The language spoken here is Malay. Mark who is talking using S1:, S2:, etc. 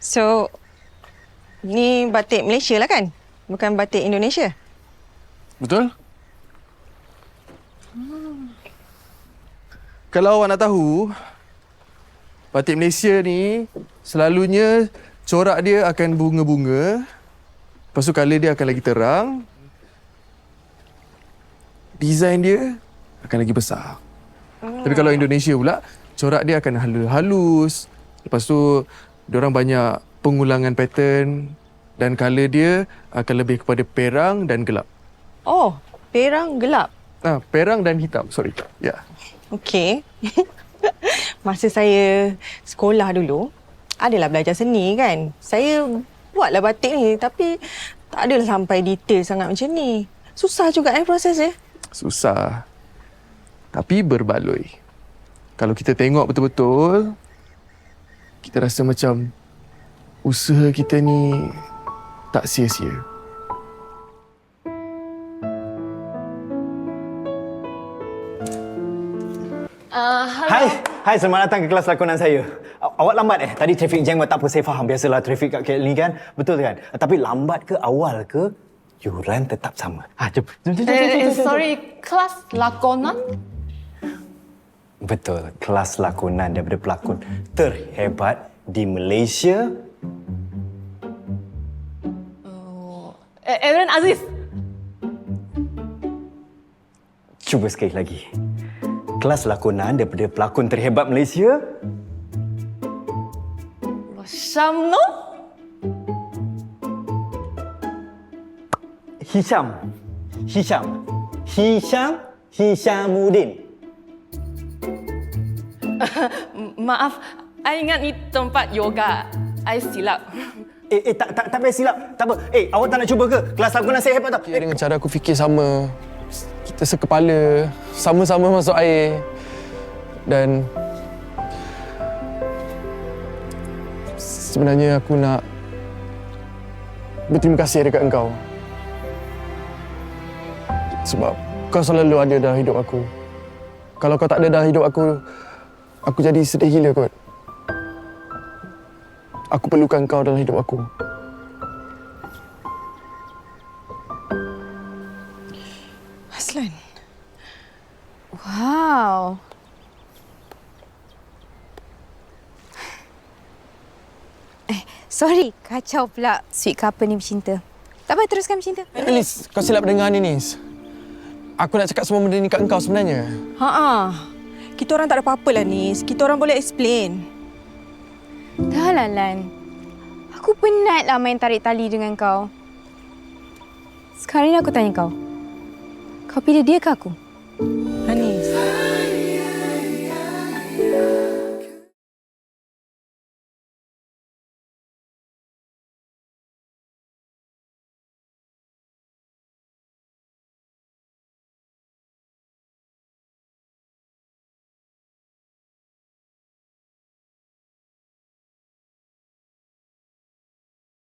S1: So, ni batik Malaysia lah kan? Bukan batik Indonesia?
S2: Betul? Kalau awak nak tahu, batik Malaysia ni selalunya corak dia akan bunga-bunga. Lepas tu colour dia akan lagi terang. Design dia akan lagi besar. Tapi kalau Indonesia pula, corak dia akan halus. Lepas tu, diorang banyak pengulangan pattern dan colour dia akan lebih kepada perang dan gelap.
S1: Oh, perang gelap.
S2: Perang dan hitam, sorry. Ya. Yeah.
S1: Okey. Masa saya sekolah dulu, adalah belajar seni kan. Saya buatlah batik ni tapi tak adalah sampai detail sangat macam ni. Susah juga proses dia.
S2: Susah. Tapi berbaloi. Kalau kita tengok betul-betul, kita rasa macam usaha kita ni tak sia-sia.
S3: Hai, selamat datang ke kelas lakonan saya. Awak lambat Tadi traffic jam, tak apa, saya faham. Biasalah traffic kat KL ni kan. Betul kan? Tapi lambat ke awal ke, yuran tetap sama. Jom.
S4: Sorry, kelas lakonan?
S3: Betul, kelas lakonan daripada pelakon terhebat di Malaysia.
S4: Aaron Aziz.
S3: Cuba sekali lagi. Kelas lakonan daripada pelakon terhebat Malaysia.
S4: Syamno?
S3: Hishamuddin.
S4: Maaf, I ingat ni tempat yoga. I silap.
S3: Tak payah silap. Tak apa. Awak tak nak cuba ke? Kelas lakonan saya hebat tau.
S2: Dengan cara aku fikir sama. Kita sekepala, sama-sama masuk air. Dan sebenarnya aku nak berterima kasih dekat engkau. Sebab kau selalu ada dalam hidup aku. Kalau kau tak ada dalam hidup aku jadi sedih gila kot. Aku perlukan kau dalam hidup aku.
S1: Aslan.
S5: Wow. Sorry, kacau pula sweet couple ni bercinta. Tak apa, teruskan bercinta.
S2: Nis, kau silap dengar ni, Nis. Aku nak cakap semua benda ni kat engkau sebenarnya.
S1: Kita orang tak ada apa-apa lah, Nis. Kita orang boleh explain.
S5: Dah lah, Lan. Aku penat lah main tarik tali dengan kau. Sekarang ni aku tanya kau. Kau pilih dia ke aku?